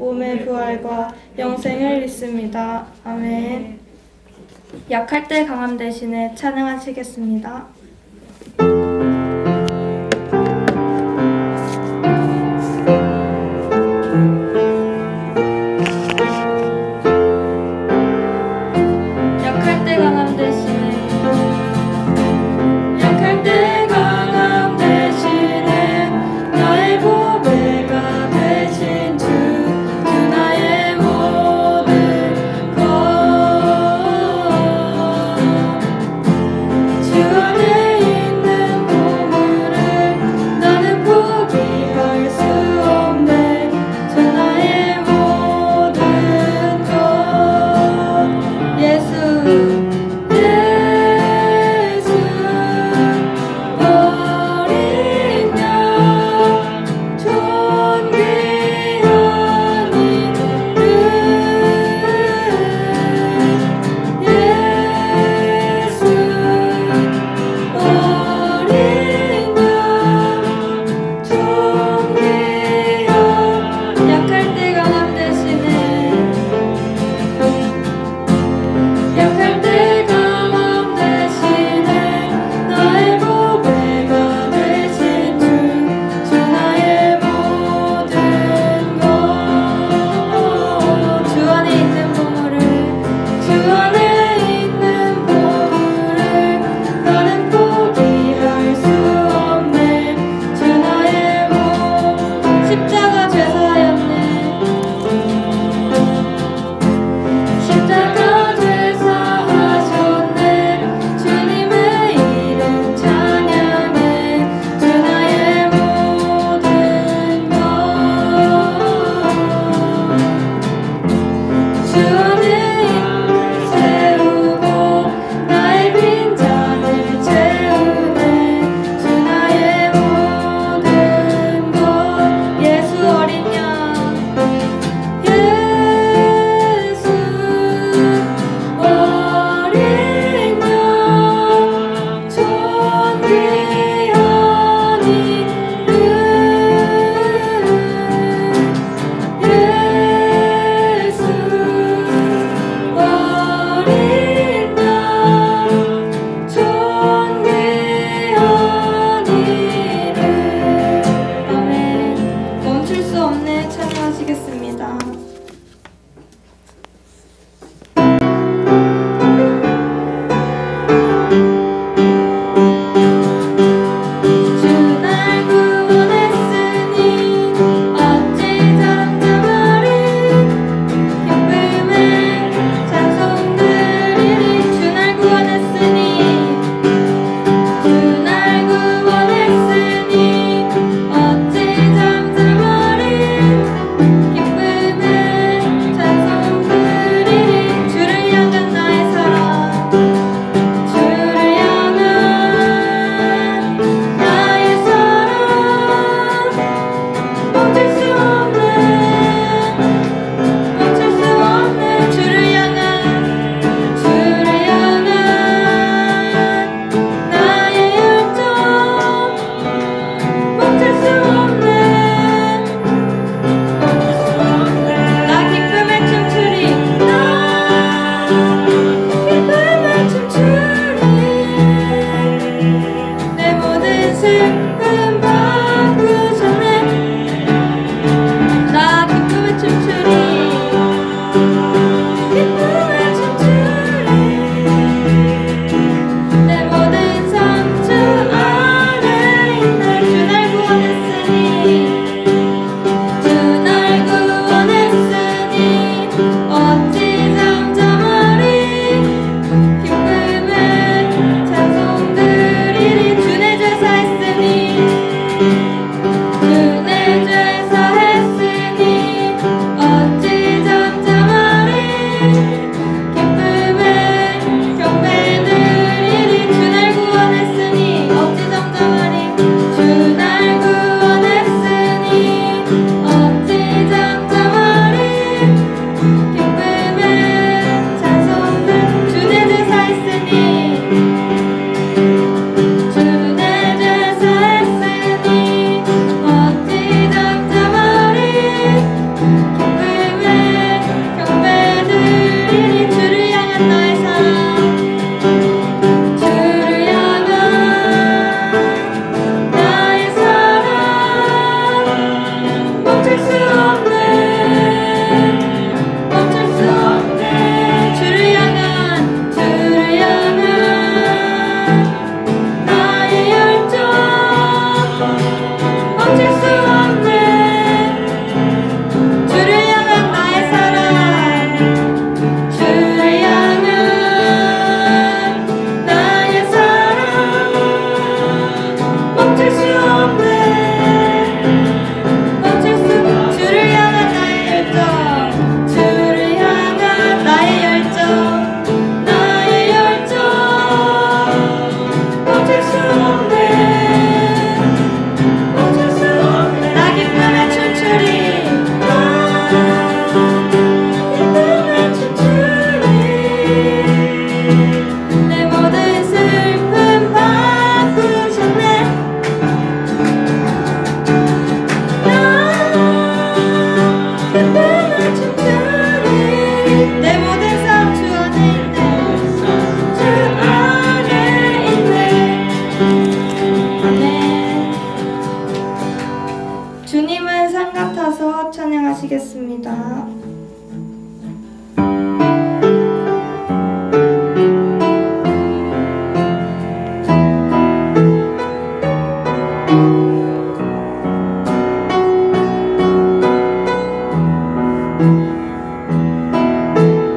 몸의 부활과 영생을 믿습니다. 아멘. 약할 때 강함 대신에 찬양하시겠습니다. 주 안에 삶을 춤추리 내 모든 삶 주 안에 있네 주 안에 있네 아멘 주님은 산 같아서 찬양하시겠습니다.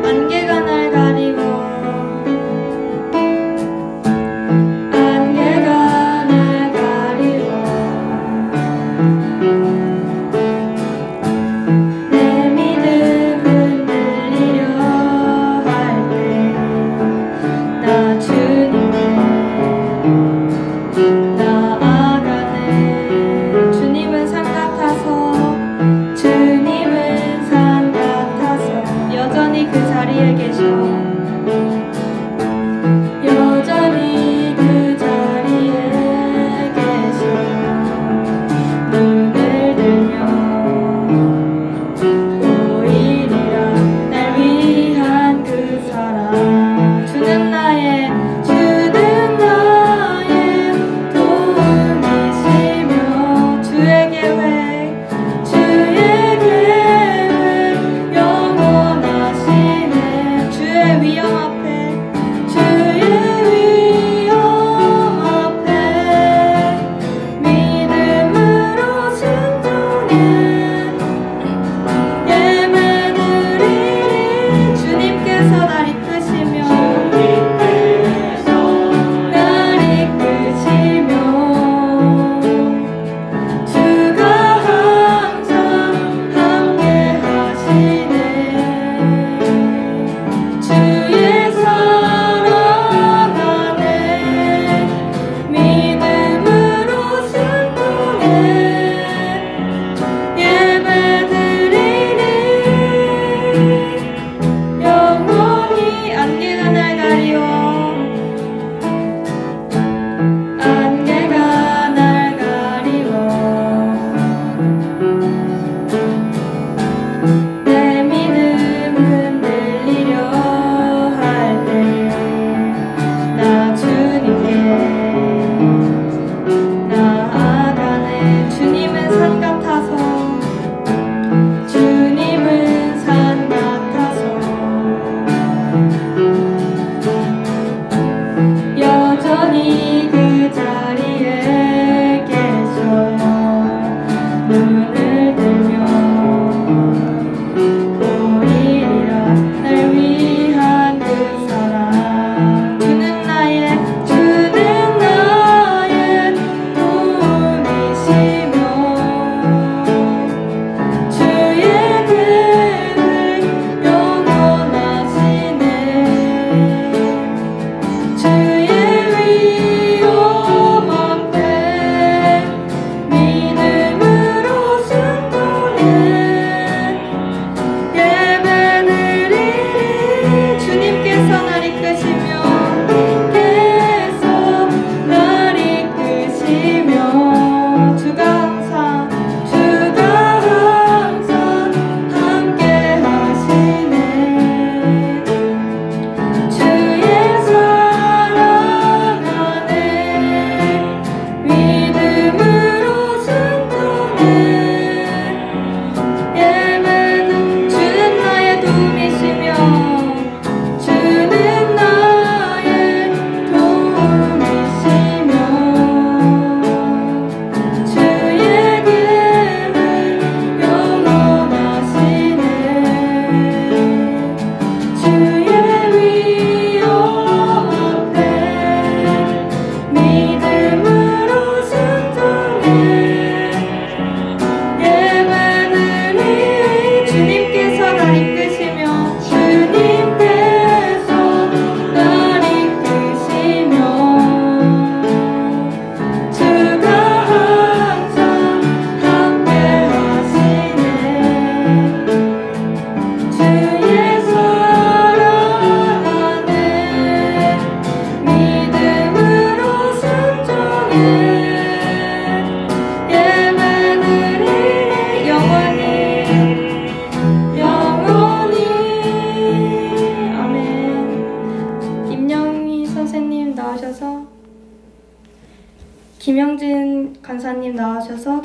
안개가 날 가리워 안개가 날 가리워 내 믿음 흔들리려 할 때 나 주님께 나아가네 주님은 산 같아서 주님은 산 같아서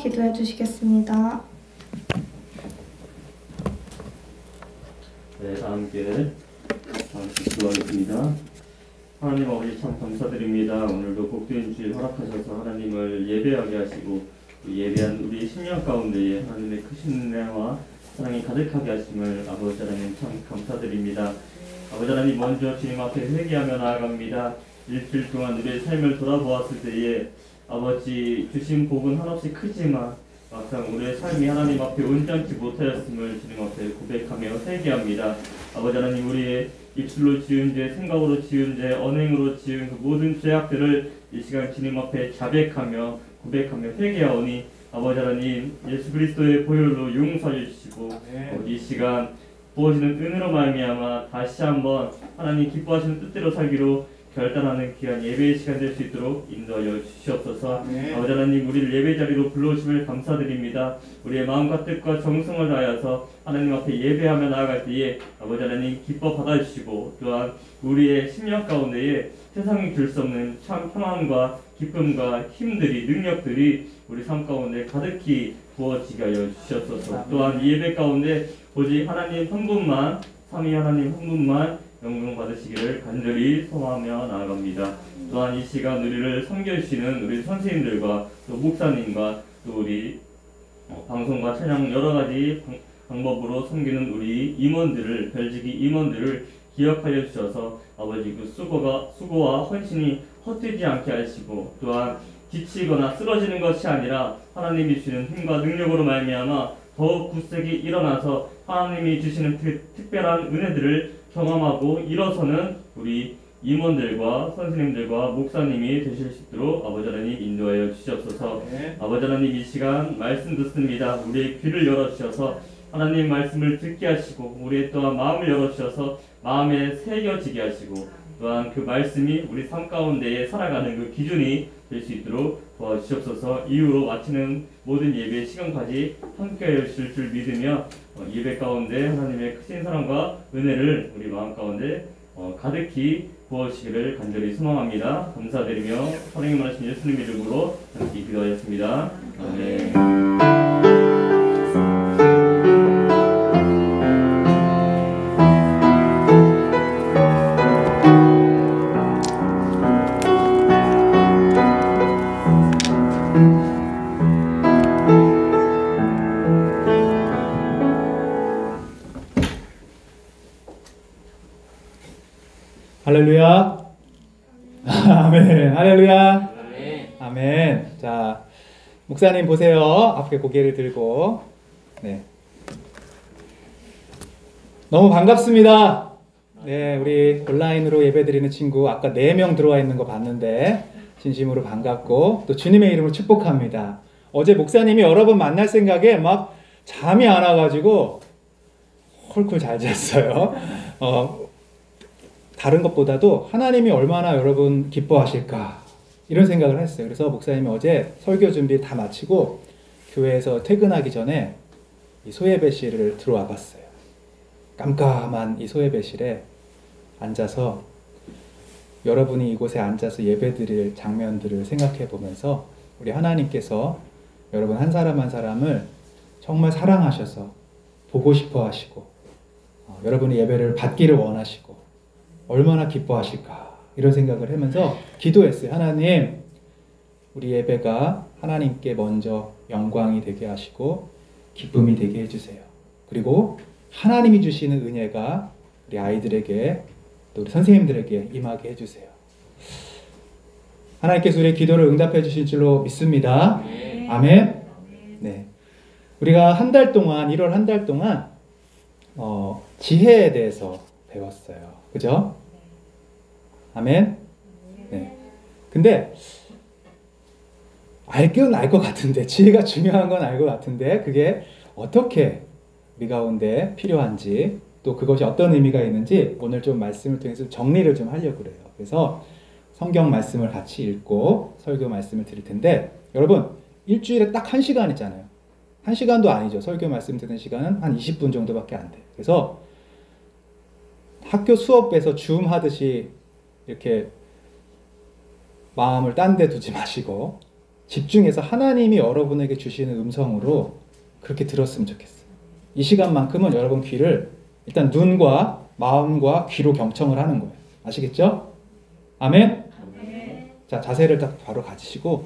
기도해 주시겠습니다. 네, 다 함께 기도하겠습니다. 하나님 아버지 참 감사드립니다. 오늘도 복된 주일 허락하셔서 하나님을 예배하게 하시고 예배한 우리 10년 가운데에 하나님의 크신 은혜와 사랑이 가득하게 하심을 아버지 하나님 참 감사드립니다. 아버지 하나님 먼저 주님 앞에 회개하며 나아갑니다. 일주일 동안 우리의 삶을 돌아보았을 때에 아버지 주신 복은 한없이 크지만 막상 우리의 삶이 하나님 앞에 온전치 못하였음을 주님 앞에 고백하며 회개합니다. 아버지 하나님 우리의 입술로 지은 죄, 생각으로 지은 죄, 언행으로 지은 그 모든 죄악들을 이 시간 주님 앞에 자백하며 고백하며 회개하오니 아버지 하나님 예수 그리스도의 보혈로 용서해 주시고 이 시간 부어지는 은혜로 말미암아 다시 한번 하나님 기뻐하시는 뜻대로 살기로 결단하는 귀한 예배의 시간 될 수 있도록 인도하여 주시옵소서. 아버지 하나님 우리를 예배 자리로 불러오심을 감사드립니다. 우리의 마음과 뜻과 정성을 다하여서 하나님 앞에 예배하며 나아갈 때에 아버지 하나님 기뻐 받아주시고 또한 우리의 심령 가운데에 세상이 줄 수 없는 참 평안과 기쁨과 힘들이 능력들이 우리 삶 가운데 가득히 부어지게 하여 주시옵소서. 또한 이 예배 가운데 오직 하나님 한 분만 삼위 하나님 한 분만 영광 받으시기를 간절히 소망하며 나아갑니다. 또한 이 시간 우리를 섬겨주시는 우리 선생님들과 또 목사님과 또 우리 방송과 찬양 여러 가지 방법으로 섬기는 우리 임원들을 별지기 임원들을 기억하여 주셔서 아버지 그 수고와 헌신이 헛되지 않게 하시고 또한 지치거나 쓰러지는 것이 아니라 하나님이 주시는 힘과 능력으로 말미암아 더욱 굳세게 일어나서 하나님이 주시는 특별한 은혜들을 경험하고 일어서는 우리 임원들과 선생님들과 목사님이 되실 수 있도록 아버지 하나님 인도하여 주시옵소서. 아버지 하나님 이 시간 말씀 듣습니다. 우리의 귀를 열어주셔서 하나님 말씀을 듣게 하시고 우리의 또한 마음을 열어주셔서 마음에 새겨지게 하시고 또한 그 말씀이 우리 삶 가운데에 살아가는 그 기준이 될 수 있도록 도와주시옵소서. 이후로 마치는 모든 예배 시간까지 함께해 주실 줄 믿으며 예배 가운데 하나님의 크신 사랑과 은혜를 우리 마음 가운데 가득히 부어주시기를 간절히 소망합니다. 감사드리며 사랑이 많으신 예수님 이름으로 함께 기도하였습니다. 아멘. 할렐루야. 아멘. 할렐루야. 아멘. 자, 목사님 보세요. 앞에 고개를 들고. 네. 너무 반갑습니다. 네, 우리 온라인으로 예배드리는 친구 아까 4명 들어와 있는 거 봤는데 진심으로 반갑고 또 주님의 이름으로 축복합니다. 어제 목사님이 여러 번 만날 생각에 막 잠이 안 와가지고 헐꿀 잘 잤어요. 다른 것보다도 하나님이 얼마나 여러분 기뻐하실까 이런 생각을 했어요. 그래서 목사님이 어제 설교 준비 다 마치고 교회에서 퇴근하기 전에 이 소예배실을 들어와 봤어요. 깜깜한 이 소예배실에 앉아서 여러분이 이곳에 앉아서 예배드릴 장면들을 생각해 보면서 우리 하나님께서 여러분 한 사람 한 사람을 정말 사랑하셔서 보고 싶어 하시고 여러분의 예배를 받기를 원하시고 얼마나 기뻐하실까 이런 생각을 하면서 기도했어요. 하나님 우리 예배가 하나님께 먼저 영광이 되게 하시고 기쁨이 되게 해주세요. 그리고 하나님이 주시는 은혜가 우리 아이들에게 또 우리 선생님들에게 임하게 해주세요. 하나님께서 우리의 기도를 응답해 주실 줄로 믿습니다. 아멘. 네, 우리가 한 달 동안 1월 한 달 동안 지혜에 대해서 배웠어요. 그죠? 아멘. 네. 근데 알긴 알 것 같은데 지혜가 중요한 건 알 것 같은데 그게 어떻게 우리 가운데 필요한지 또 그것이 어떤 의미가 있는지 오늘 좀 말씀을 통해서 정리를 좀 하려고 그래요. 그래서 성경 말씀을 같이 읽고 설교 말씀을 드릴 텐데 여러분 일주일에 딱 1시간 있잖아요. 1시간도 아니죠. 설교 말씀 듣는 시간은 한 20분 정도밖에 안 돼요. 그래서 학교 수업에서 줌 하듯이 이렇게 마음을 딴 데 두지 마시고 집중해서 하나님이 여러분에게 주시는 음성으로 그렇게 들었으면 좋겠어요. 이 시간만큼은 여러분 귀를 일단 눈과 마음과 귀로 경청을 하는 거예요. 아시겠죠? 아멘? 자, 자세를 딱 바로 가지시고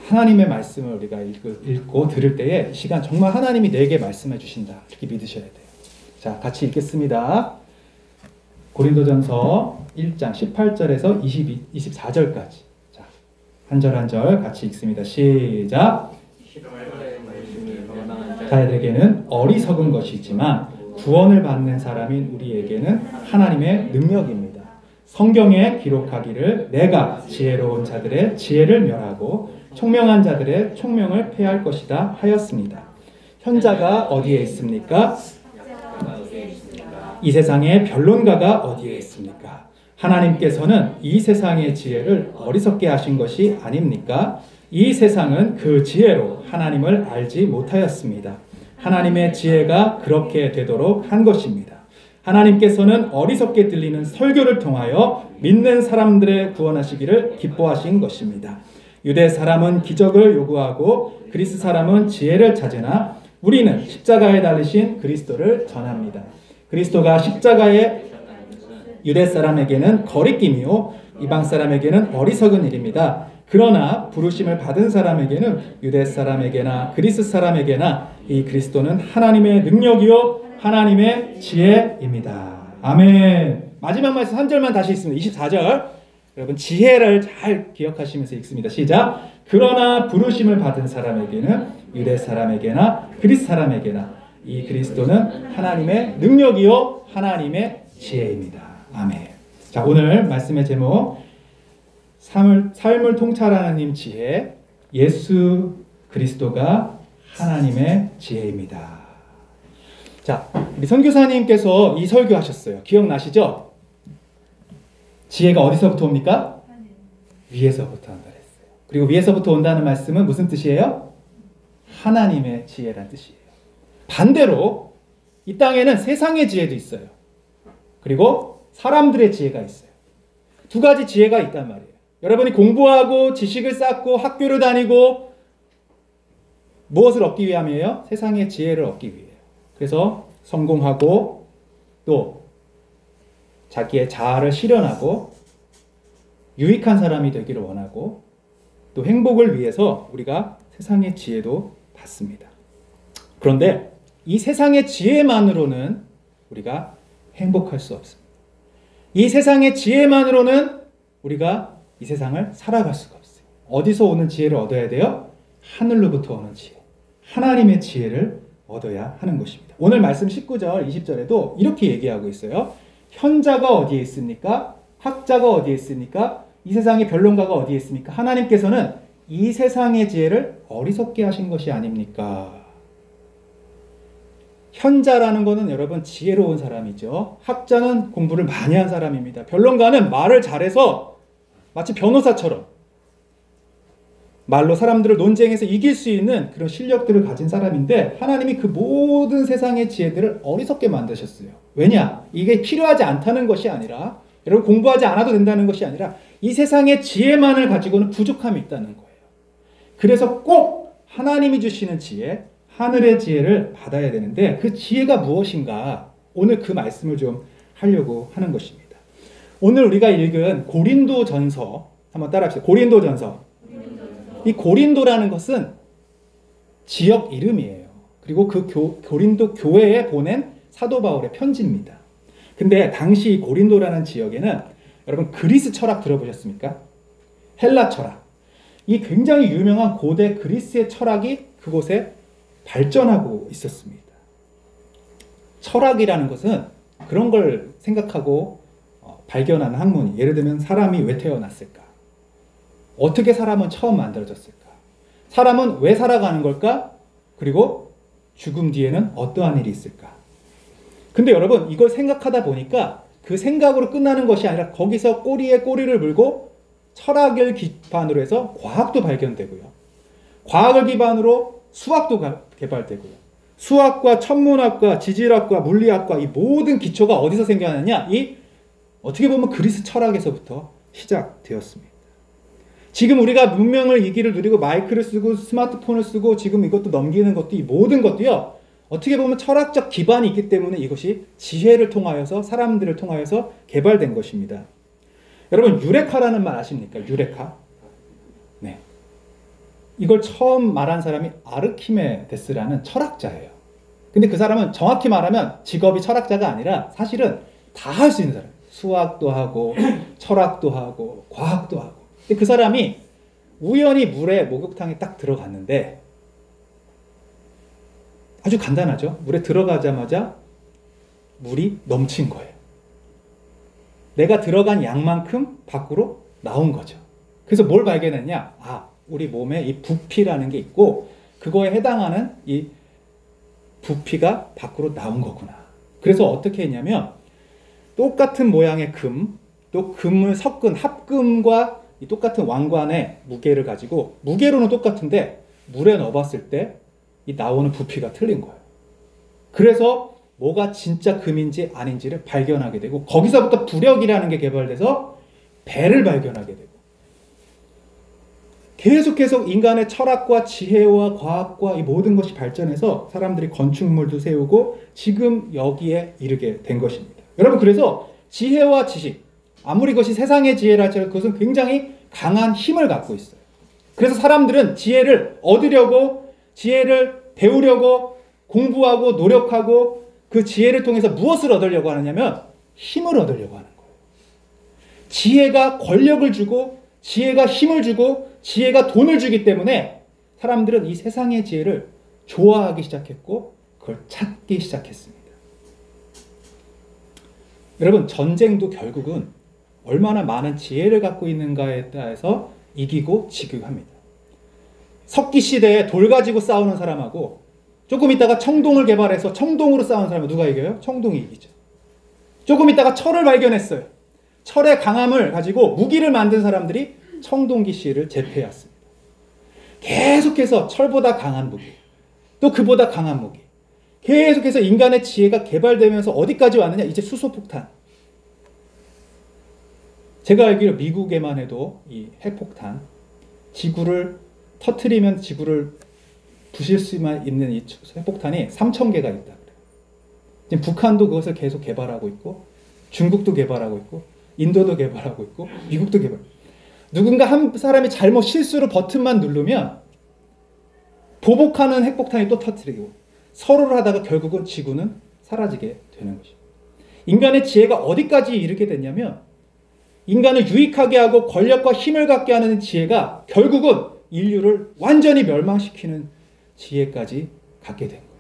하나님의 말씀을 우리가 읽고 들을 때에 이 시간 정말 하나님이 내게 말씀해 주신다. 이렇게 믿으셔야 돼요. 자, 같이 읽겠습니다. 고린도전서 1장 18절에서 24절까지. 자, 한 절 한 절 같이 읽습니다. 시작. 자들에게는 어리석은 것이지만 구원을 받는 사람인 우리에게는 하나님의 능력입니다. 성경에 기록하기를 내가 지혜로운 자들의 지혜를 멸하고 총명한 자들의 총명을 패할 것이다 하였습니다. 현자가 어디에 있습니까? 이 세상의 변론가가 어디에 있습니까? 하나님께서는 이 세상의 지혜를 어리석게 하신 것이 아닙니까? 이 세상은 그 지혜로 하나님을 알지 못하였습니다. 하나님의 지혜가 그렇게 되도록 한 것입니다. 하나님께서는 어리석게 들리는 설교를 통하여 믿는 사람들의 구원하시기를 기뻐하신 것입니다. 유대 사람은 기적을 요구하고 그리스 사람은 지혜를 찾으나 우리는 십자가에 달리신 그리스도를 전합니다. 그리스도가 십자가에 유대 사람에게는 거리낌이요 이방 사람에게는 어리석은 일입니다. 그러나 부르심을 받은 사람에게는 유대 사람에게나 그리스 사람에게나 이 그리스도는 하나님의 능력이요 하나님의 지혜입니다. 아멘. 마지막 말씀 한 절만 다시 읽습니다. 24절. 여러분 지혜를 잘 기억하시면서 읽습니다. 시작. 그러나 부르심을 받은 사람에게는 유대 사람에게나 그리스 사람에게나 이 그리스도는 하나님의 능력이요 하나님의 지혜입니다. 아멘. 자, 오늘 말씀의 제목 삶을 통찰하는 힘 지혜 예수 그리스도가 하나님의 지혜입니다. 자, 우리 선교사님께서 이 설교하셨어요. 기억나시죠? 지혜가 어디서부터 옵니까? 위에서부터 온다 했어요. 그리고 위에서부터 온다는 말씀은 무슨 뜻이에요? 하나님의 지혜란 뜻이에요. 반대로 이 땅에는 세상의 지혜도 있어요. 그리고 사람들의 지혜가 있어요. 두 가지 지혜가 있단 말이에요. 여러분이 공부하고 지식을 쌓고 학교를 다니고 무엇을 얻기 위함이에요? 세상의 지혜를 얻기 위해요. 그래서 성공하고 또 자기의 자아를 실현하고 유익한 사람이 되기를 원하고 또 행복을 위해서 우리가 세상의 지혜도 받습니다. 그런데 이 세상의 지혜만으로는 우리가 행복할 수 없습니다. 이 세상의 지혜만으로는 우리가 이 세상을 살아갈 수가 없어요. 어디서 오는 지혜를 얻어야 돼요? 하늘로부터 오는 지혜. 하나님의 지혜를 얻어야 하는 것입니다. 오늘 말씀 19절, 20절에도 이렇게 얘기하고 있어요. 현자가 어디에 있습니까? 학자가 어디에 있습니까? 이 세상의 변론가가 어디에 있습니까? 하나님께서는 이 세상의 지혜를 어리석게 하신 것이 아닙니까? 현자라는 것은 여러분 지혜로운 사람이죠. 학자는 공부를 많이 한 사람입니다. 변론가는 말을 잘해서 마치 변호사처럼 말로 사람들을 논쟁에서 이길 수 있는 그런 실력들을 가진 사람인데 하나님이 그 모든 세상의 지혜들을 어리석게 만드셨어요. 왜냐? 이게 필요하지 않다는 것이 아니라 여러분 공부하지 않아도 된다는 것이 아니라 이 세상의 지혜만을 가지고는 부족함이 있다는 거예요. 그래서 꼭 하나님이 주시는 지혜, 하늘의 지혜를 받아야 되는데 그 지혜가 무엇인가? 오늘 그 말씀을 좀 하려고 하는 것입니다. 오늘 우리가 읽은 고린도전서 한번 따라합시다. 고린도전서. 이 고린도라는 것은 지역 이름이에요. 그리고 그 고린도 교회에 보낸 사도 바울의 편지입니다. 근데 당시 이 고린도라는 지역에는 여러분 그리스 철학 들어보셨습니까? 헬라 철학. 이 굉장히 유명한 고대 그리스의 철학이 그곳에 발전하고 있었습니다. 철학이라는 것은 그런 걸 생각하고 발견하는 학문이 예를 들면 사람이 왜 태어났을까? 어떻게 사람은 처음 만들어졌을까? 사람은 왜 살아가는 걸까? 그리고 죽음 뒤에는 어떠한 일이 있을까? 근데 여러분 이걸 생각하다 보니까 그 생각으로 끝나는 것이 아니라 거기서 꼬리에 꼬리를 물고 철학을 기반으로 해서 과학도 발견되고요. 과학을 기반으로 수학도 개발되고요. 수학과 천문학과 지질학과 물리학과 이 모든 기초가 어디서 생겨났냐? 이 어떻게 보면 그리스 철학에서부터 시작되었습니다. 지금 우리가 문명을 이기를 누리고 마이크를 쓰고 스마트폰을 쓰고 지금 이것도 넘기는 것도 이 모든 것도요. 어떻게 보면 철학적 기반이 있기 때문에 이것이 지혜를 통하여서 사람들을 통하여서 개발된 것입니다. 여러분 유레카라는 말 아십니까? 유레카. 네. 이걸 처음 말한 사람이 아르키메데스라는 철학자예요. 근데 그 사람은 정확히 말하면 직업이 철학자가 아니라 사실은 다 할 수 있는 사람. 수학도 하고 철학도 하고 과학도 하고. 근데 그 사람이 우연히 물에 목욕탕에 딱 들어갔는데 아주 간단하죠. 물에 들어가자마자 물이 넘친 거예요. 내가 들어간 양만큼 밖으로 나온 거죠. 그래서 뭘 발견했냐? 아, 우리 몸에 이 부피라는 게 있고 그거에 해당하는 이 부피가 밖으로 나온 거구나. 그래서 어떻게 했냐면 똑같은 모양의 금, 또 금을 섞은 합금과 이 똑같은 왕관의 무게를 가지고 무게로는 똑같은데 물에 넣어봤을 때 이 나오는 부피가 틀린 거예요. 그래서 뭐가 진짜 금인지 아닌지를 발견하게 되고 거기서부터 부력이라는 게 개발돼서 배를 발견하게 되고 계속 인간의 철학과 지혜와 과학과 이 모든 것이 발전해서 사람들이 건축물도 세우고 지금 여기에 이르게 된 것입니다. 여러분 그래서 지혜와 지식 아무리 그것이 세상의 지혜라 할지라도 그것은 굉장히 강한 힘을 갖고 있어요. 그래서 사람들은 지혜를 얻으려고 지혜를 배우려고 공부하고 노력하고 그 지혜를 통해서 무엇을 얻으려고 하느냐면 힘을 얻으려고 하는 거예요. 지혜가 권력을 주고 지혜가 힘을 주고 지혜가 돈을 주기 때문에 사람들은 이 세상의 지혜를 좋아하기 시작했고 그걸 찾기 시작했습니다. 여러분 전쟁도 결국은 얼마나 많은 지혜를 갖고 있는가에 따라서 이기고 지기고 합니다. 석기 시대에 돌 가지고 싸우는 사람하고 조금 있다가 청동을 개발해서 청동으로 싸우는 사람은 누가 이겨요? 청동이 이기죠. 조금 있다가 철을 발견했어요. 철의 강함을 가지고 무기를 만든 사람들이 청동기 씨를 제패했습니다. 계속해서 철보다 강한 무기, 또 그보다 강한 무기. 계속해서 인간의 지혜가 개발되면서 어디까지 왔느냐? 이제 수소폭탄. 제가 알기로 미국에만 해도 이 핵폭탄, 지구를 터트리면 지구를 부실 수만 있는 이 핵폭탄이 3,000개가 있다 그래요. 지금 북한도 그것을 계속 개발하고 있고 중국도 개발하고 있고 인도도 개발하고 있고 미국도 개발. 누군가 한 사람이 잘못 실수로 버튼만 누르면 보복하는 핵폭탄이 또 터트리고 서로를 하다가 결국은 지구는 사라지게 되는 것입니다. 인간의 지혜가 어디까지 이르게 됐냐면 인간을 유익하게 하고 권력과 힘을 갖게 하는 지혜가 결국은 인류를 완전히 멸망시키는 지혜까지 갖게 된 거예요.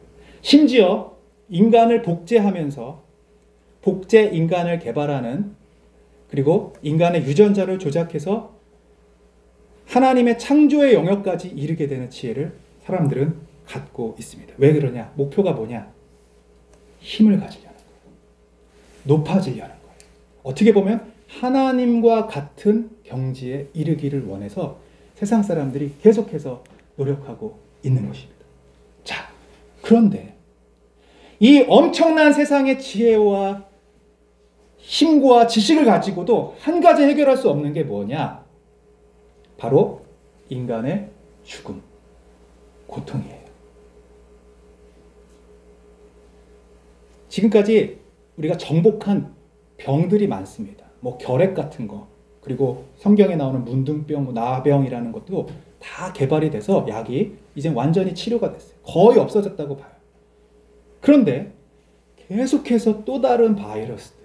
심지어 인간을 복제하면서 복제 인간을 개발하는 그리고 인간의 유전자를 조작해서 하나님의 창조의 영역까지 이르게 되는 지혜를 사람들은 갖고 있습니다. 왜 그러냐? 목표가 뭐냐? 힘을 가지려는 거예요. 높아지려는 거예요. 어떻게 보면 하나님과 같은 경지에 이르기를 원해서 세상 사람들이 계속해서 노력하고 있는 것입니다. 자, 그런데 이 엄청난 세상의 지혜와 힘과 지식을 가지고도 한 가지 해결할 수 없는 게 뭐냐? 바로 인간의 죽음, 고통이에요. 지금까지 우리가 정복한 병들이 많습니다. 뭐 결핵 같은 거, 그리고 성경에 나오는 문둥병, 나병이라는 것도 다 개발이 돼서 약이 이제 완전히 치료가 됐어요. 거의 없어졌다고 봐요. 그런데 계속해서 또 다른 바이러스들,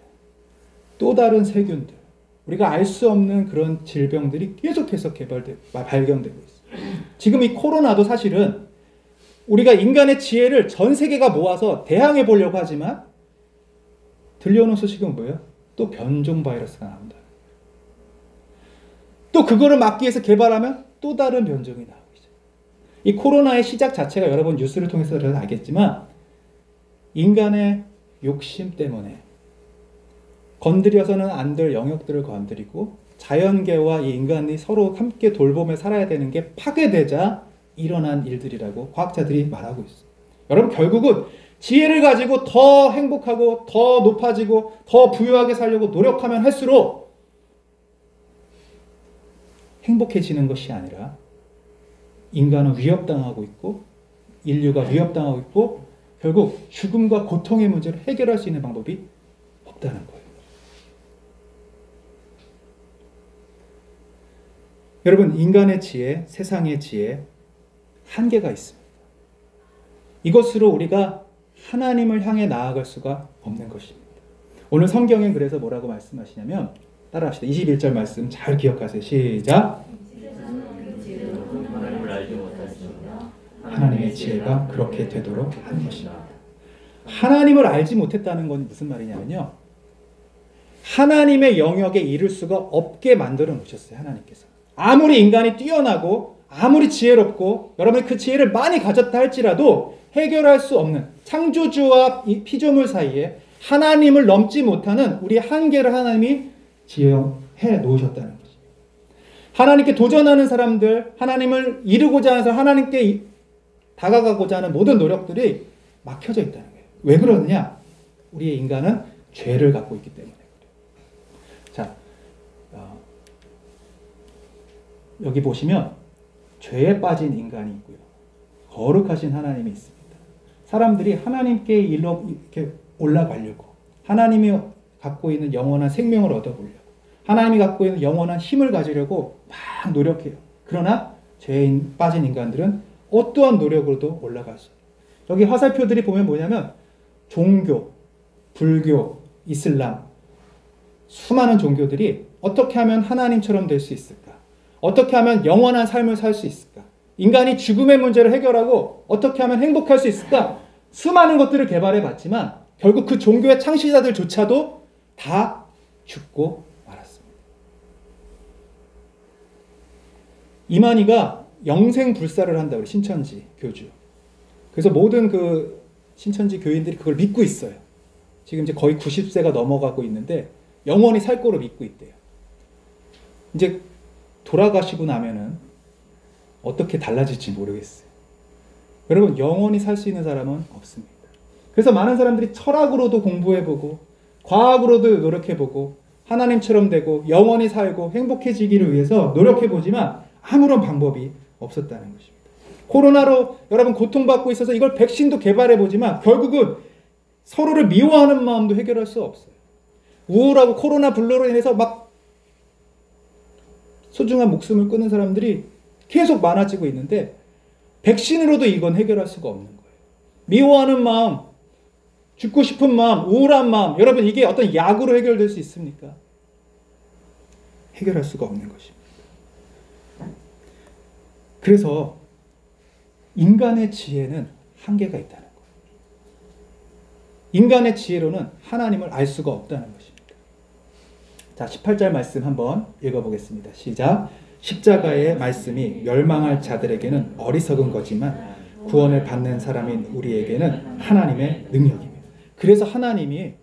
또 다른 세균들, 우리가 알 수 없는 그런 질병들이 계속해서 발견되고 있어요. 지금 이 코로나도 사실은 우리가 인간의 지혜를 전 세계가 모아서 대항해 보려고 하지만 들려오는 소식은 뭐예요? 또 변종 바이러스가 나온다. 또 그거를 막기 위해서 개발하면 또 다른 변종이 나오죠. 이 코로나의 시작 자체가 여러분 뉴스를 통해서 알겠지만 인간의 욕심 때문에 건드려서는 안 될 영역들을 건드리고 자연계와 이 인간이 서로 함께 돌보며 살아야 되는 게 파괴되자 일어난 일들이라고 과학자들이 말하고 있어요. 여러분 결국은 지혜를 가지고 더 행복하고 더 높아지고 더 부유하게 살려고 노력하면 할수록 행복해지는 것이 아니라 인간은 위협당하고 있고 인류가 위협당하고 있고 결국 죽음과 고통의 문제를 해결할 수 있는 방법이 없다는 거예요. 여러분, 인간의 지혜, 세상의 지혜 한계가 있습니다. 이것으로 우리가 하나님을 향해 나아갈 수가 없는 것입니다. 오늘 성경엔 그래서 뭐라고 말씀하시냐면 따라합시다. 21절 말씀 잘 기억하세요. 시작. 하나님의 지혜가 그렇게 되도록 한 것입니다. 하나님을 알지 못했다는 건 무슨 말이냐면요. 하나님의 영역에 이를 수가 없게 만들어 놓으셨어요. 하나님께서. 아무리 인간이 뛰어나고 아무리 지혜롭고 여러분이 그 지혜를 많이 가졌다 할지라도 해결할 수 없는 창조주와 이 피조물 사이에 하나님을 넘지 못하는 우리의 한계를 하나님이 지혜해 놓으셨다는 것입니다. 하나님께 도전하는 사람들, 하나님을 이루고자 하는 사람, 하나님께 다가가고자 하는 모든 노력들이 막혀져 있다는 거예요. 왜 그러느냐? 우리의 인간은 죄를 갖고 있기 때문에 그래요. 자, 여기 보시면 죄에 빠진 인간이 있고요. 거룩하신 하나님이 있습니다. 사람들이 하나님께 이렇게 올라가려고 하나님이 갖고 있는 영원한 생명을 얻어보려고 하나님이 갖고 있는 영원한 힘을 가지려고 막 노력해요. 그러나 죄에 빠진 인간들은 어떠한 노력으로도 올라갈 수 없어요. 여기 화살표들이 보면 뭐냐면 종교, 불교, 이슬람 수많은 종교들이 어떻게 하면 하나님처럼 될 수 있을까? 어떻게 하면 영원한 삶을 살 수 있을까? 인간이 죽음의 문제를 해결하고 어떻게 하면 행복할 수 있을까? 수많은 것들을 개발해 봤지만 결국 그 종교의 창시자들조차도 다 죽고 말았습니다. 이만희가 영생불사를 한다고 신천지 교주. 그래서 모든 그 신천지 교인들이 그걸 믿고 있어요. 지금 이제 거의 90세가 넘어가고 있는데 영원히 살 거로 믿고 있대요. 이제 돌아가시고 나면은 어떻게 달라질지 모르겠어요. 여러분, 영원히 살 수 있는 사람은 없습니다. 그래서 많은 사람들이 철학으로도 공부해보고 과학으로도 노력해보고 하나님처럼 되고 영원히 살고 행복해지기를 위해서 노력해보지만 아무런 방법이 없었다는 것입니다. 코로나로 여러분 고통받고 있어서 이걸 백신도 개발해보지만 결국은 서로를 미워하는 마음도 해결할 수 없어요. 우울하고 코로나 불로로 인해서 막 소중한 목숨을 끊는 사람들이 계속 많아지고 있는데 백신으로도 이건 해결할 수가 없는 거예요. 미워하는 마음, 죽고 싶은 마음, 우울한 마음, 여러분 이게 어떤 약으로 해결될 수 있습니까? 해결할 수가 없는 것입니다. 그래서 인간의 지혜는 한계가 있다는 거예요. 인간의 지혜로는 하나님을 알 수가 없다는 것입니다. 자, 18절 말씀 한번 읽어보겠습니다. 시작. 십자가의 말씀이 멸망할 자들에게는 어리석은 거지만 구원을 받는 사람인 우리에게는 하나님의 능력입니다. 그래서 하나님이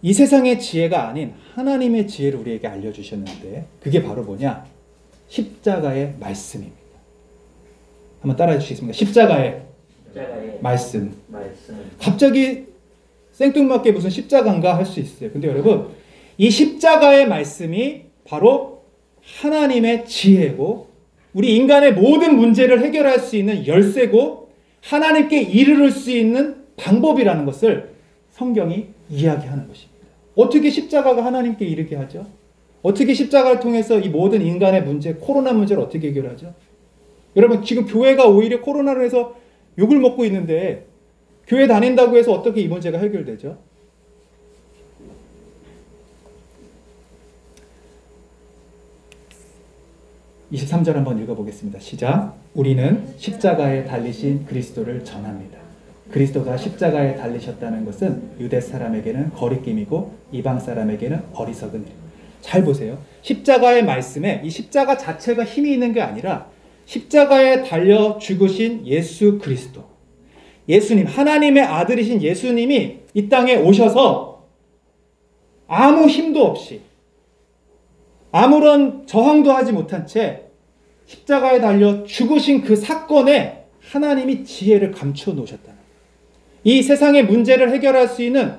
이 세상의 지혜가 아닌 하나님의 지혜를 우리에게 알려주셨는데 그게 바로 뭐냐? 십자가의 말씀입니다. 한번 따라해 주시겠습니까? 십자가의 말씀. 갑자기 생뚱맞게 무슨 십자가인가 할 수 있어요. 근데 여러분, 이 십자가의 말씀이 바로 하나님의 지혜고 우리 인간의 모든 문제를 해결할 수 있는 열쇠고 하나님께 이르를 수 있는 방법이라는 것을 성경이 이야기하는 것입니다. 어떻게 십자가가 하나님께 이르게 하죠? 어떻게 십자가를 통해서 이 모든 인간의 문제, 코로나 문제를 어떻게 해결하죠? 여러분, 지금 교회가 오히려 코로나로 해서 욕을 먹고 있는데 교회 다닌다고 해서 어떻게 이 문제가 해결되죠? 23절 한번 읽어보겠습니다. 시작. 우리는 십자가에 달리신 그리스도를 전합니다. 그리스도가 십자가에 달리셨다는 것은 유대 사람에게는 거리낌이고 이방 사람에게는 어리석은 일. 잘 보세요. 십자가의 말씀에 이 십자가 자체가 힘이 있는 게 아니라 십자가에 달려 죽으신 예수 그리스도, 예수님, 하나님의 아들이신 예수님이 이 땅에 오셔서 아무 힘도 없이 아무런 저항도 하지 못한 채 십자가에 달려 죽으신 그 사건에 하나님이 지혜를 감춰 놓으셨다는 거예요. 이 세상의 문제를 해결할 수 있는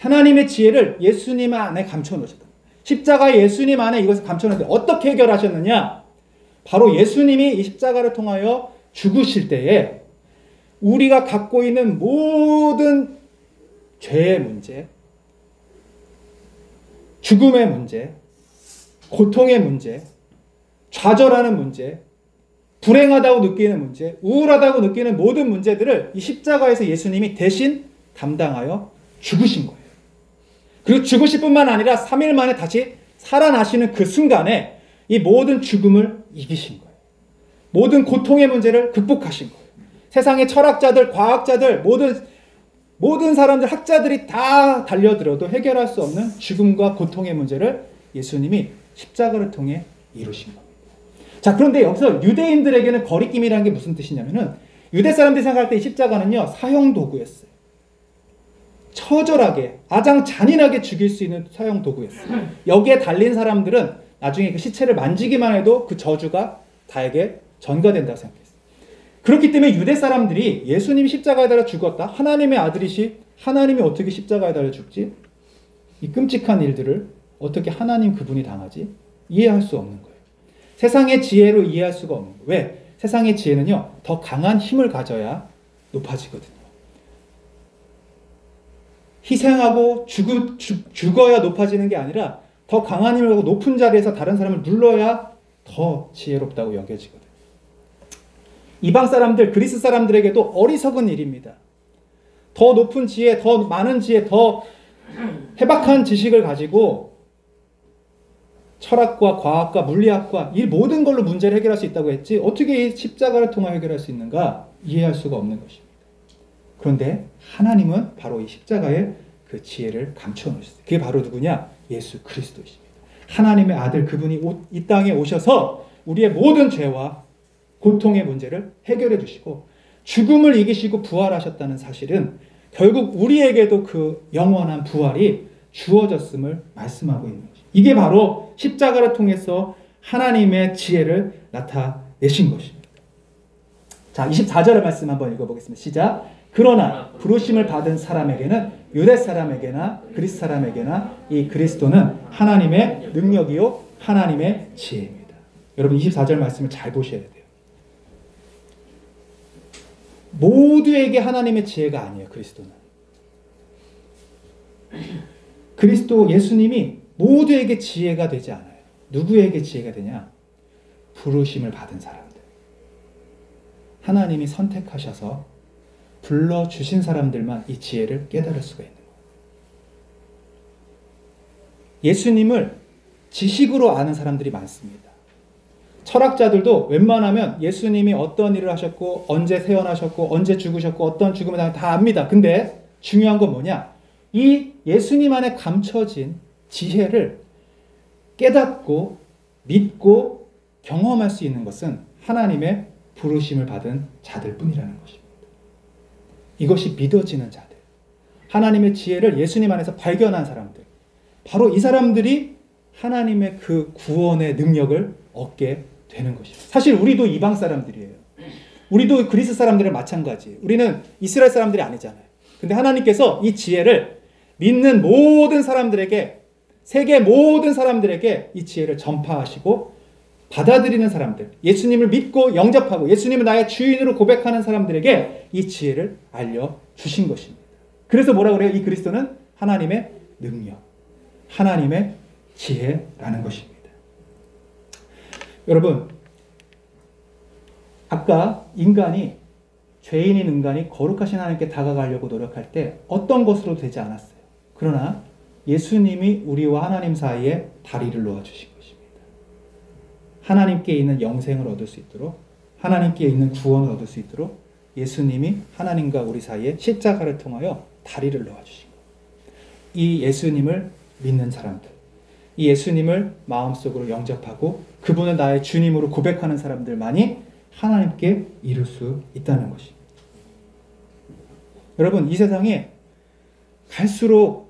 하나님의 지혜를 예수님 안에 감춰 놓으셨다. 십자가 예수님 안에 이것을 감춰놓는데 어떻게 해결하셨느냐? 바로 예수님이 이 십자가를 통하여 죽으실 때에 우리가 갖고 있는 모든 죄의 문제, 죽음의 문제, 고통의 문제, 좌절하는 문제, 불행하다고 느끼는 문제, 우울하다고 느끼는 모든 문제들을 이 십자가에서 예수님이 대신 담당하여 죽으신 거예요. 그리고 죽으실 뿐만 아니라 3일 만에 다시 살아나시는 그 순간에 이 모든 죽음을 이기신 거예요. 모든 고통의 문제를 극복하신 거예요. 세상의 철학자들, 과학자들, 모든 사람들, 학자들이 다 달려들어도 해결할 수 없는 죽음과 고통의 문제를 예수님이 십자가를 통해 이루신 겁니다. 자, 그런데 여기서 유대인들에게는 거리낌이라는 게 무슨 뜻이냐면은 유대 사람들이 생각할 때 이 십자가는요, 사형 도구였어요. 처절하게, 가장 잔인하게 죽일 수 있는 사형 도구였어요. 여기에 달린 사람들은 나중에 그 시체를 만지기만 해도 그 저주가 다에게 전가된다고 생각했어요. 그렇기 때문에 유대 사람들이 예수님이 십자가에 달려 죽었다. 하나님의 아들이시 하나님이 어떻게 십자가에 달려 죽지? 이 끔찍한 일들을 어떻게 하나님 그분이 당하지? 이해할 수 없는 거예요. 세상의 지혜로 이해할 수가 없는 거예요. 왜? 세상의 지혜는요, 더 강한 힘을 가져야 높아지거든요. 희생하고 죽어야 높아지는 게 아니라 더 강한 힘을 가지고 높은 자리에서 다른 사람을 눌러야 더 지혜롭다고 여겨지거든요. 이방 사람들, 그리스 사람들에게도 어리석은 일입니다. 더 높은 지혜, 더 많은 지혜, 더 해박한 지식을 가지고 철학과 과학과 물리학과 이 모든 걸로 문제를 해결할 수 있다고 했지 어떻게 이 십자가를 통해 해결할 수 있는가 이해할 수가 없는 것입니다. 그런데 하나님은 바로 이 십자가에 그 지혜를 감춰 놓으셨어요. 그게 바로 누구냐? 예수 그리스도이십니다. 하나님의 아들 그분이 이 땅에 오셔서 우리의 모든 죄와 고통의 문제를 해결해 주시고 죽음을 이기시고 부활하셨다는 사실은 결국 우리에게도 그 영원한 부활이 주어졌음을 말씀하고 있는 것입니다. 이게 바로 십자가를 통해서 하나님의 지혜를 나타내신 것입니다. 자, 24절의 말씀 한번 읽어보겠습니다. 시작. 그러나 부르심을 받은 사람에게는 유대 사람에게나 그리스 사람에게나 이 그리스도는 하나님의 능력이요 하나님의 지혜입니다. 여러분 24절 말씀을 잘 보셔야 돼요. 모두에게 하나님의 지혜가 아니에요. 그리스도는. 그리스도 예수님이 모두에게 지혜가 되지 않아요. 누구에게 지혜가 되냐? 부르심을 받은 사람들. 하나님이 선택하셔서 불러주신 사람들만 이 지혜를 깨달을 수가 있는 거예요. 예수님을 지식으로 아는 사람들이 많습니다. 철학자들도 웬만하면 예수님이 어떤 일을 하셨고 언제 태어나셨고 언제 죽으셨고 어떤 죽음을 당했고 다 압니다. 근데 중요한 건 뭐냐? 이 예수님 안에 감춰진 지혜를 깨닫고 믿고 경험할 수 있는 것은 하나님의 부르심을 받은 자들 뿐이라는 것입니다. 이것이 믿어지는 자들, 하나님의 지혜를 예수님 안에서 발견한 사람들, 바로 이 사람들이 하나님의 그 구원의 능력을 얻게 되는 것입니다. 사실 우리도 이방 사람들이에요. 우리도 그리스 사람들은 마찬가지예요. 우리는 이스라엘 사람들이 아니잖아요. 근데 하나님께서 이 지혜를 믿는 모든 사람들에게, 세계 모든 사람들에게 이 지혜를 전파하시고 받아들이는 사람들, 예수님을 믿고 영접하고 예수님을 나의 주인으로 고백하는 사람들에게 이 지혜를 알려주신 것입니다. 그래서 뭐라고 그래요? 이 그리스도는 하나님의 능력, 하나님의 지혜라는 것입니다. 여러분, 아까 죄인인 인간이 거룩하신 하나님께 다가가려고 노력할 때 어떤 것으로 되지 않았어요. 그러나 예수님이 우리와 하나님 사이에 다리를 놓아주신 것입니다. 하나님께 있는 영생을 얻을 수 있도록, 하나님께 있는 구원을 얻을 수 있도록 예수님이 하나님과 우리 사이에 십자가를 통하여 다리를 놓아주신 거예요. 이 예수님을 믿는 사람들, 이 예수님을 마음속으로 영접하고 그분을 나의 주님으로 고백하는 사람들만이 하나님께 이룰 수 있다는 것입니다. 여러분, 이 세상에 갈수록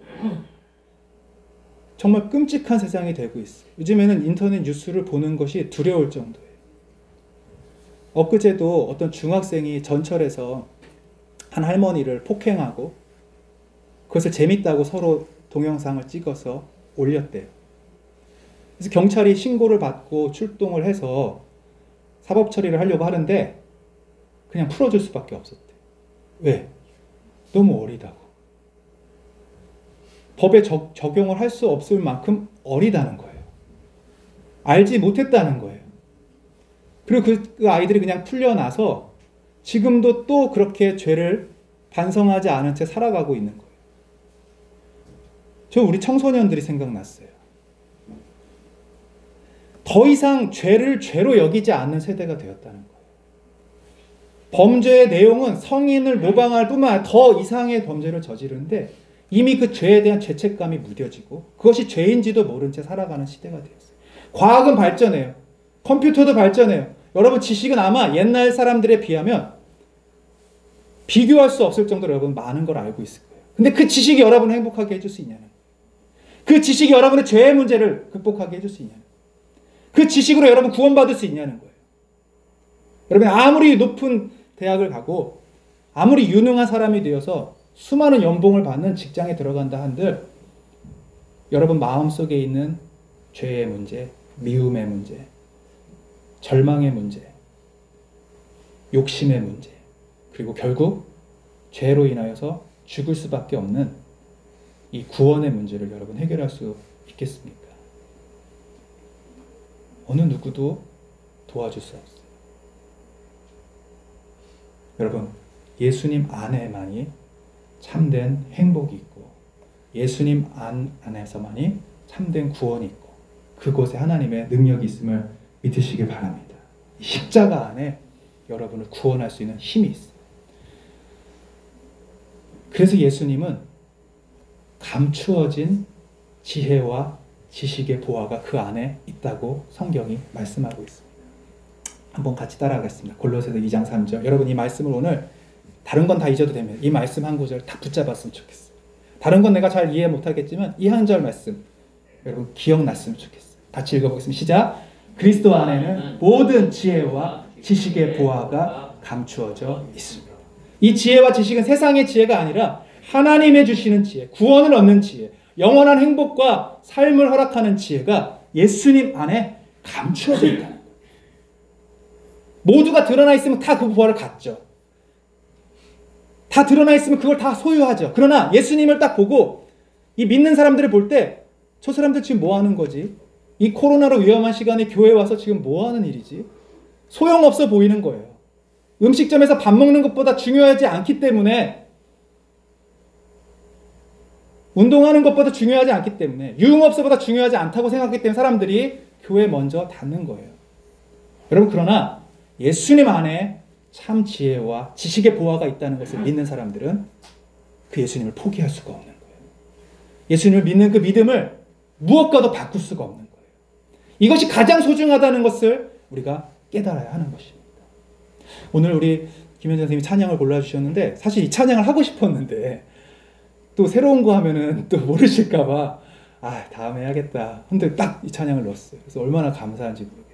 정말 끔찍한 세상이 되고 있어요. 요즘에는 인터넷 뉴스를 보는 것이 두려울 정도예요. 엊그제도 어떤 중학생이 전철에서 한 할머니를 폭행하고 그것을 재밌다고 서로 동영상을 찍어서 올렸대요. 그래서 경찰이 신고를 받고 출동을 해서 사법 처리를 하려고 하는데 그냥 풀어줄 수밖에 없었대. 왜? 너무 어리다고. 법에 적용을 할 수 없을 만큼 어리다는 거예요. 알지 못했다는 거예요. 그리고 그 아이들이 그냥 풀려나서 지금도 또 그렇게 죄를 반성하지 않은 채 살아가고 있는 거예요. 저 우리 청소년들이 생각났어요. 더 이상 죄를 죄로 여기지 않는 세대가 되었다는 거예요. 범죄의 내용은 성인을 모방할 뿐만 아니라 더 이상의 범죄를 저지르는데 이미 그 죄에 대한 죄책감이 무뎌지고 그것이 죄인지도 모른 채 살아가는 시대가 되었어요. 과학은 발전해요. 컴퓨터도 발전해요. 여러분 지식은 아마 옛날 사람들에 비하면 비교할 수 없을 정도로 여러분 많은 걸 알고 있을 거예요. 근데 그 지식이 여러분을 행복하게 해줄 수 있냐는 거예요. 그 지식이 여러분의 죄의 문제를 극복하게 해줄 수 있냐는 거예요. 그 지식으로 여러분 구원받을 수 있냐는 거예요. 여러분 아무리 높은 대학을 가고 아무리 유능한 사람이 되어서 수많은 연봉을 받는 직장에 들어간다 한들 여러분 마음속에 있는 죄의 문제, 미움의 문제, 절망의 문제, 욕심의 문제, 그리고 결국 죄로 인하여서 죽을 수밖에 없는 이 구원의 문제를 여러분 해결할 수 있겠습니까? 어느 누구도 도와줄 수 없어요. 여러분, 예수님 안에만이 참된 행복이 있고 예수님 안에서만이 참된 구원이 있고 그곳에 하나님의 능력이 있음을 믿으시길 바랍니다. 십자가 안에 여러분을 구원할 수 있는 힘이 있어요. 그래서 예수님은 감추어진 지혜와 지식의 보화가 그 안에 있다고 성경이 말씀하고 있습니다. 한번 같이 따라하겠습니다. 골로새서 2장 3절. 여러분 이 말씀을 오늘 다른 건 다 잊어도 됩니다. 이 말씀 한 구절 다 붙잡았으면 좋겠어요. 다른 건 내가 잘 이해 못하겠지만 이 한 절 말씀 여러분 기억났으면 좋겠어요. 같이 읽어보겠습니다. 시작. 그리스도 안에는 모든 지혜와 지식의 보화가 감추어져 있습니다. 이 지혜와 지식은 세상의 지혜가 아니라 하나님의 주시는 지혜, 구원을 얻는 지혜, 영원한 행복과 삶을 허락하는 지혜가 예수님 안에 감추어져 있다. 모두가 드러나 있으면 다 그 보화를 갖죠. 다 드러나 있으면 그걸 다 소유하죠. 그러나 예수님을 딱 보고 이 믿는 사람들을 볼 때 저 사람들 지금 뭐 하는 거지? 이 코로나로 위험한 시간에 교회에 와서 지금 뭐 하는 일이지? 소용없어 보이는 거예요. 음식점에서 밥 먹는 것보다 중요하지 않기 때문에 운동하는 것보다 중요하지 않기 때문에 유흥업소보다 중요하지 않다고 생각하기 때문에 사람들이 교회에 먼저 닿는 거예요. 여러분 그러나 예수님 안에 참 지혜와 지식의 보화가 있다는 것을 믿는 사람들은 그 예수님을 포기할 수가 없는 거예요. 예수님을 믿는 그 믿음을 무엇과도 바꿀 수가 없는 거예요. 이것이 가장 소중하다는 것을 우리가 깨달아야 하는 것입니다. 오늘 우리 김현재 선생님이 찬양을 골라주셨는데 사실 이 찬양을 하고 싶었는데 또 새로운 거 하면은 또 모르실까봐 다음에 해야겠다. 근데 딱 이 찬양을 넣었어요. 그래서 얼마나 감사한지 모르겠어요.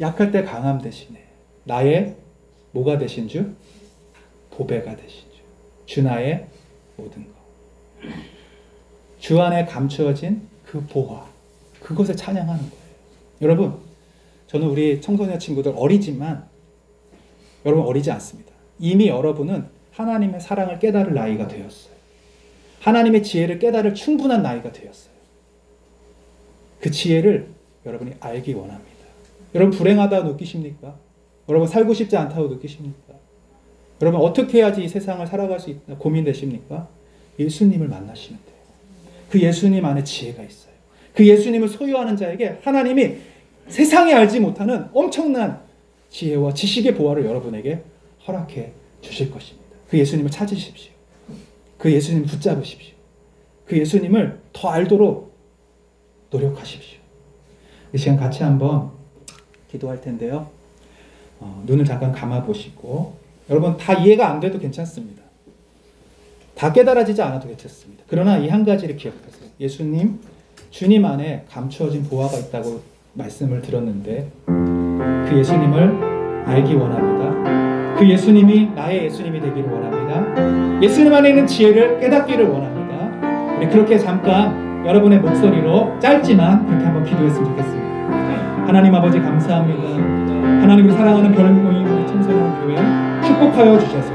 약할 때 강함 대신에 나의 뭐가 되신 주? 보배가 되신 주. 주 나의 모든 것. 주 안에 감추어진 그 보화. 그것을 찬양하는 거예요. 여러분, 저는 우리 청소년 친구들 어리지만 여러분 어리지 않습니다. 이미 여러분은 하나님의 사랑을 깨달을 나이가 되었어요. 하나님의 지혜를 깨달을 충분한 나이가 되었어요. 그 지혜를 여러분이 알기 원합니다. 여러분 불행하다고 느끼십니까? 여러분 살고 싶지 않다고 느끼십니까? 여러분 어떻게 해야지 이 세상을 살아갈 수 있나 고민되십니까? 예수님을 만나시면 돼요. 그 예수님 안에 지혜가 있어요. 그 예수님을 소유하는 자에게 하나님이 세상이 알지 못하는 엄청난 지혜와 지식의 보화를 여러분에게 허락해 주실 것입니다. 그 예수님을 찾으십시오. 그 예수님을 붙잡으십시오. 그 예수님을 더 알도록 노력하십시오. 이 시간 같이 한번 기도할 텐데요. 눈을 잠깐 감아보시고 여러분 다 이해가 안 돼도 괜찮습니다. 다 깨달아지지 않아도 괜찮습니다. 그러나 이 한 가지를 기억하세요. 예수님, 주님 안에 감추어진 보화가 있다고 말씀을 들었는데 그 예수님을 알기 원합니다. 그 예수님이 나의 예수님이 되기를 원합니다. 예수님 안에 있는 지혜를 깨닫기를 원합니다. 우리 그렇게 잠깐 여러분의 목소리로 짧지만 그렇게 한번 기도했으면 좋겠습니다. 하나님 아버지 감사합니다. 하나님을 사랑하는 별모임 우리 청소년 교회 축복하여 주셔서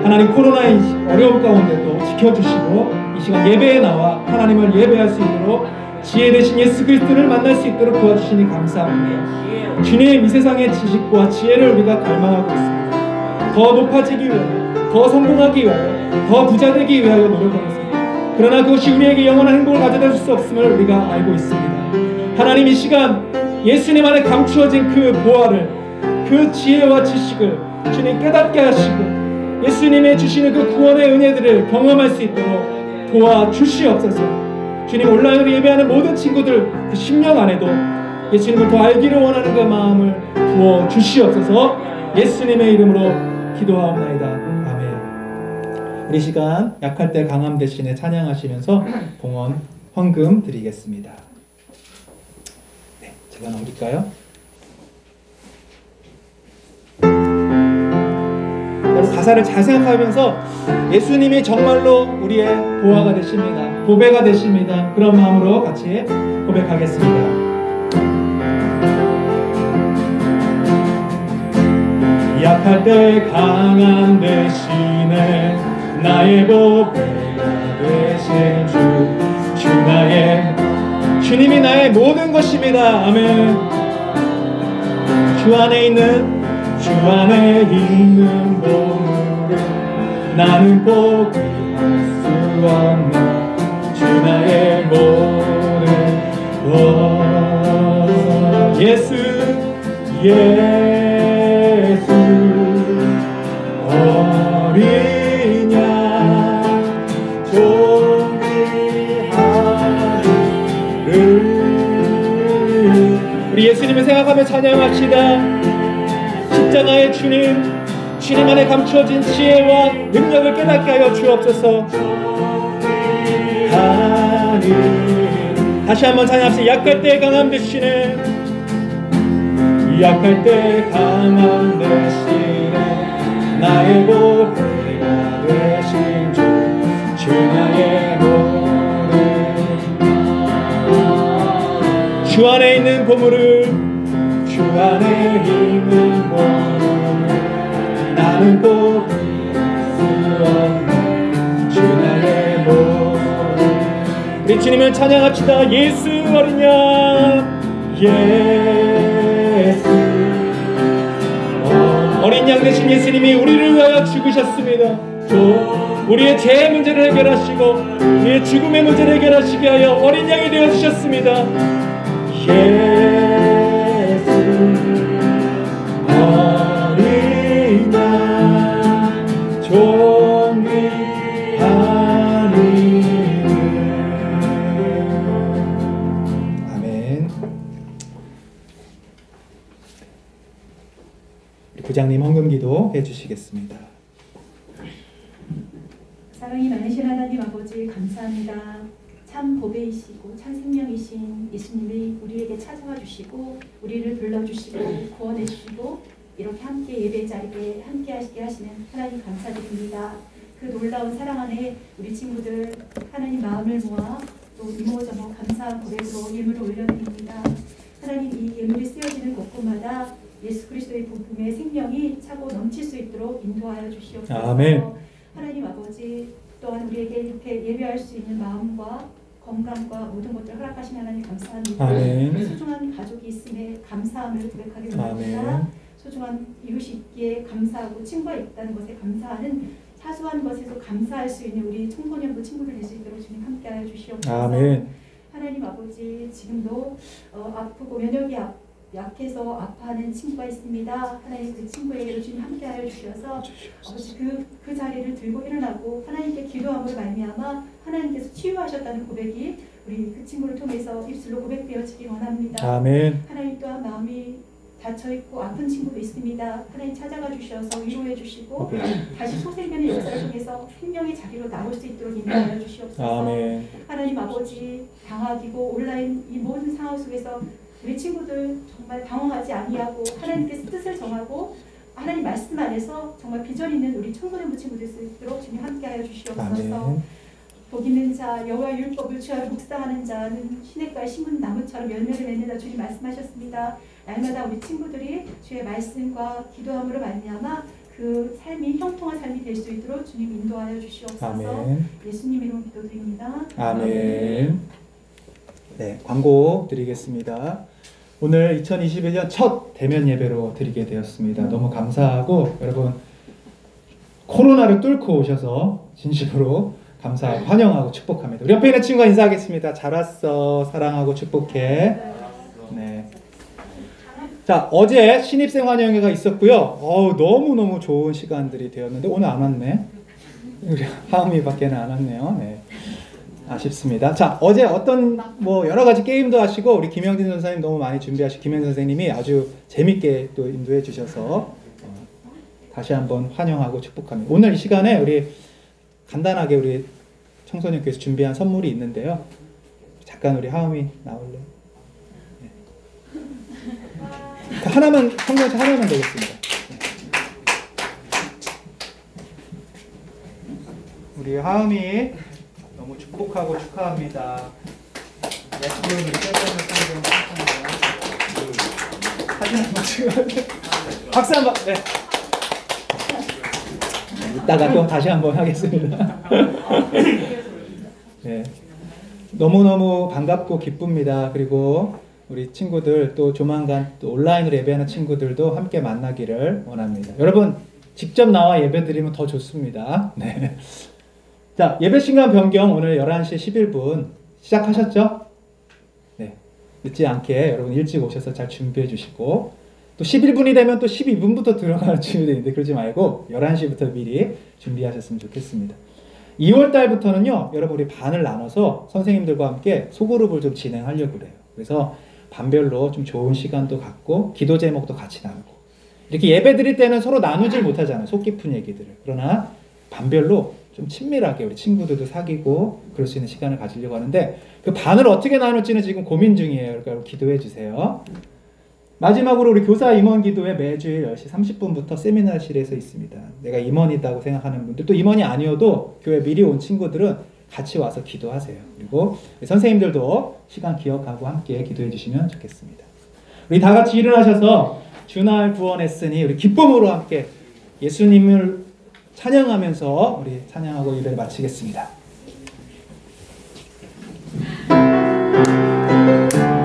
하나님 코로나의 어려움 가운데도 지켜주시고 이 시간 예배에 나와 하나님을 예배할 수 있도록 지혜 되신 예수 그리스도를 만날 수 있도록 도와주시니 감사합니다. 주님, 이 세상의 지식과 지혜를 우리가 갈망하고 있습니다. 더 높아지기 위하여, 더 성공하기 위하여, 더 부자 되기 위하여 노력하고 있습니다. 그러나 그것이 우리에게 영원한 행복을 가져다 줄 수 없음을 우리가 알고 있습니다. 하나님, 이 시간 예수님 안에 감추어진 그 보화를, 그 지혜와 지식을 주님 깨닫게 하시고 예수님의 주시는 그 구원의 은혜들을 경험할 수 있도록 도와주시옵소서. 주님, 온라인으로 예배하는 모든 친구들 그 심령 안에도 예수님을 더 알기를 원하는 그 마음을 부어 주시옵소서. 예수님의 이름으로 기도하옵나이다. 아멘. 우리 시간 약할 때 강함 대신에 찬양하시면서 봉헌 헌금 드리겠습니다. 네, 제가 넘길까요? 여러분, 가사를 잘 생각하면서 예수님이 정말로 우리의 보화가 되십니다. 보배가 되십니다. 그런 마음으로 같이 고백하겠습니다. 약할 때 강한 대신에 나의 보배가 되신 주 나의 주님이 나의 모든 것입니다. 아멘. 주 안에 있는 보물을 나는 포기할 수 없는 주 나의 모든 예수 어린 양 존귀하리를. 우리 예수님을 생각하며 찬양합시다. 십자가의 주님 안에 감추어진 지혜와 능력을 깨닫게 하여 주옵소서. 다시 한번 찬양합시다. 약할 때 강함 되시네, 약할 때 강함 되시네 나의 보배가 되신 주 나의 모든 주 안에 있는 보물을 주 안에 있는 보물을 나는 포기할 수 없는 주 나의 모든. 우리 주님을 찬양합시다. 예수 어린 양 예수 어린 양 되신 예수님이 우리를 위하여 죽으셨습니다. 우리의 죄의 문제를 해결하시고 우리의 죽음의 문제를 해결하시게 하여 어린 양이 되어주셨습니다. 예수 어린 양 존귀하리를. 아멘. 부장님 헌금기도 해주시겠습니다. 사랑이 많으신 하나님 아버지 감사합니다. 참 보배이시고 참 생명이신 예수님이 우리에게 찾아와 주시고 우리를 불러주시고 구원해 주시고 이렇게 함께 예배 자리에 함께 하시게 하시는 하나님 감사드립니다. 그 놀라운 사랑 안에 우리 친구들 하나님 마음을 모아 또 이모저모 감사 고백으로 예물을 올려드립니다. 하나님, 이 예물이 쓰여지는 곳곳마다 예수 그리스도의 복음의 생명이 차고 넘칠 수 있도록 인도하여 주시옵소서. 아멘. 하나님 아버지, 또한 우리에게 이렇게 예배할 수 있는 마음과 건강과 모든 것들을 허락하신 하나님 감사합니다. 아멘. 소중한 가족이 있음에 감사함을 고백하기 원합니다. 아멘. 소중한 이웃이 있기에 감사하고 친구가 있다는 것에 감사하는 사소한 것에도 감사할 수 있는 우리 청소년부 친구들 될 수 있도록 주님 함께하여 주시옵소서. 아멘. 하나님 아버지, 지금도 아프고 면역이 약해서 아파하는 친구가 있습니다. 하나님, 그 친구에게도 주님 함께하여 주셔서 아버지 그 자리를 들고 일어나고 하나님께 기도함으로 말미암아 하나님께서 치유하셨다는 고백이 우리 그 친구를 통해서 입술로 고백되어지기 원합니다. 아멘. 하나님 또한 마음이 닫혀있고 아픈 친구도 있습니다. 하나님 찾아가 주셔서 위로해 주시고 다시 소생되는 역사를 통해서 생명의 자리로 나올 수 있도록 인도하여 주시옵소서. 아멘. 하나님 아버지, 방학이고 온라인 이 모든 상황 속에서 우리 친구들 정말 당황하지 아니하고 하나님께서 뜻을 정하고 하나님 말씀 안에서 정말 비전 있는 우리 청소년부 친구들 될 수 있도록 주님 함께하여 주시옵소서. 아멘. 복 있는 자 여호와의 율법을 주하로 묵상하는 자는 시냇가에 심은 나무처럼 열매를 맺는다 주님 말씀하셨습니다. 날마다 우리 친구들이 주의 말씀과 기도함으로 말미암아 그 삶이 형통한 삶이 될 수 있도록 주님 인도하여 주시옵소서. 아멘. 예수님 이름으로 기도드립니다. 아멘. 네, 광고 드리겠습니다. 오늘 2021년 첫 대면 예배로 드리게 되었습니다. 너무 감사하고 여러분 코로나를 뚫고 오셔서 진심으로 감사하고 환영하고 축복합니다. 우리 옆에 있는 친구와 인사하겠습니다. 잘 왔어. 사랑하고 축복해. 네. 자, 어제 신입생 환영회가 있었고요. 너무너무 좋은 시간들이 되었는데 오늘 안 왔네. 우리 하은이밖에는 안 왔네요. 네. 아쉽습니다. 자, 어제 어떤 여러 가지 게임도 하시고 우리 김영진 선생님 너무 많이 준비하시고 김영진 선생님이 아주 재밌게 또 인도해 주셔서 다시 한번 환영하고 축복합니다. 오늘 이 시간에 우리 간단하게 우리 청소년교회에서 준비한 선물이 있는데요. 잠깐 우리 하음이 나올래? 네. 하나만 청소년 하나만 되겠습니다. 네. 우리 하음이 너무 축복하고 축하합니다. 예쁜 사진 한번 찍어야 돼. 박수 한번. 네. 이따가 또 다시 한번 하겠습니다. 네. 너무너무 반갑고 기쁩니다. 그리고 우리 친구들 또 조만간 또 온라인으로 예배하는 친구들도 함께 만나기를 원합니다. 여러분 직접 나와 예배 드리면 더 좋습니다. 네. 자, 예배 시간 변경 오늘 11시 11분 시작하셨죠? 네. 늦지 않게 여러분 일찍 오셔서 잘 준비해 주시고 또 11분이 되면 또 12분부터 들어가는 친구들이 있는데 그러지 말고 11시부터 미리 준비하셨으면 좋겠습니다. 2월 달부터는요, 여러분 우리 반을 나눠서 선생님들과 함께 소그룹을 좀 진행하려고 그래요. 그래서 반별로 좀 좋은 시간도 갖고 기도 제목도 같이 나누고 이렇게 예배 드릴 때는 서로 나누질 못하잖아요. 속 깊은 얘기들을. 그러나 반별로 좀 친밀하게 우리 친구들도 사귀고 그럴 수 있는 시간을 가지려고 하는데 그 반을 어떻게 나눌지는 지금 고민 중이에요. 그러니까 기도해 주세요. 마지막으로 우리 교사 임원 기도회 매주일 10시 30분부터 세미나실에서 있습니다. 내가 임원이라고 생각하는 분들 또 임원이 아니어도 교회 미리 온 친구들은 같이 와서 기도하세요. 그리고 선생님들도 시간 기억하고 함께 기도해 주시면 좋겠습니다. 우리 다 같이 일어나셔서 주날 구원했으니 우리 기쁨으로 함께 예수님을 찬양하면서 우리 찬양하고 예배를 마치겠습니다.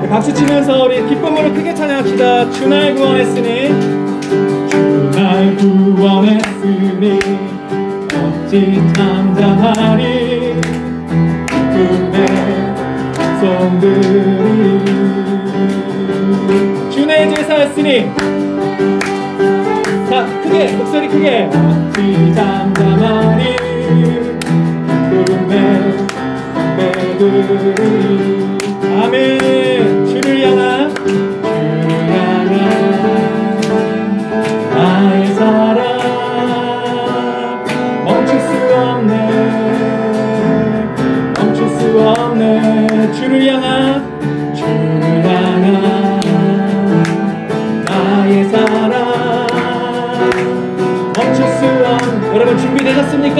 박수 치면서 우리 기쁨으로 크게 찬양합시다. 주날 구원했으니 주날 구원했으니 어찌 잠잠하리 기쁨의 송들이 주의 제사였으니 자 크게 목소리 크게 어찌 잠잠하리 기쁨의 배들이 아멘. 주를 향한 나의 사랑 멈출 수 없네 주를 향한 나의 사랑 멈출 수 없네. 여러분 준비되셨습니까?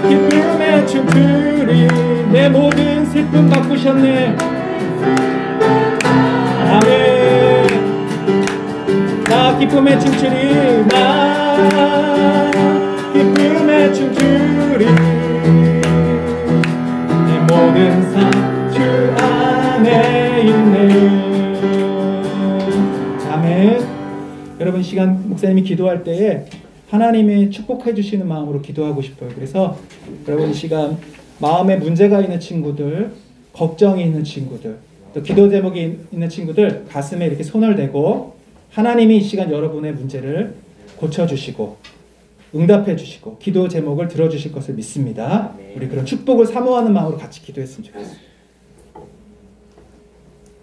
기쁨의 춤추리 내 모든 슬픔 바꾸셨네. 아멘. 나 기쁨의 춤추리 나 기쁨의 춤추리 내 모든 삶 주 안에 있네. 아멘. 여러분 시간 목사님이 기도할 때에 하나님이 축복해 주시는 마음으로 기도하고 싶어요. 그래서 여러분 이 시간 마음에 문제가 있는 친구들, 걱정이 있는 친구들, 또 기도 제목이 있는 친구들 가슴에 이렇게 손을 대고 하나님이 이 시간 여러분의 문제를 고쳐주시고 응답해 주시고 기도 제목을 들어주실 것을 믿습니다. 우리 그런 축복을 사모하는 마음으로 같이 기도했으면 좋겠습니다.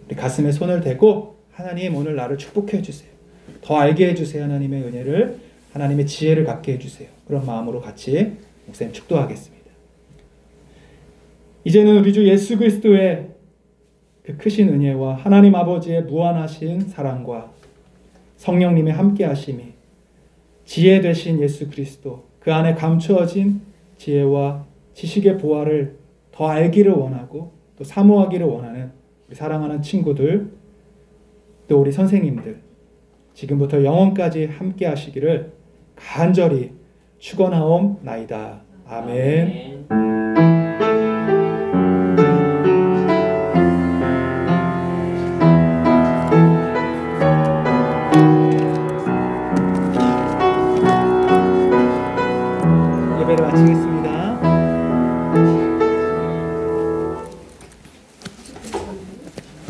우리 가슴에 손을 대고 하나님 오늘 나를 축복해 주세요. 더 알게 해주세요. 하나님의 은혜를 하나님의 지혜를 갖게 해주세요. 그런 마음으로 같이 목사님 축도하겠습니다. 이제는 우리 주 예수 그리스도의 그 크신 은혜와 하나님 아버지의 무한하신 사랑과 성령님의 함께 하심이 지혜 되신 예수 그리스도, 그 안에 감추어진 지혜와 지식의 보화를 더 알기를 원하고 또 사모하기를 원하는 우리 사랑하는 친구들, 또 우리 선생님들, 지금부터 영원까지 함께 하시기를 간절히 축원하옵나이다. 아멘.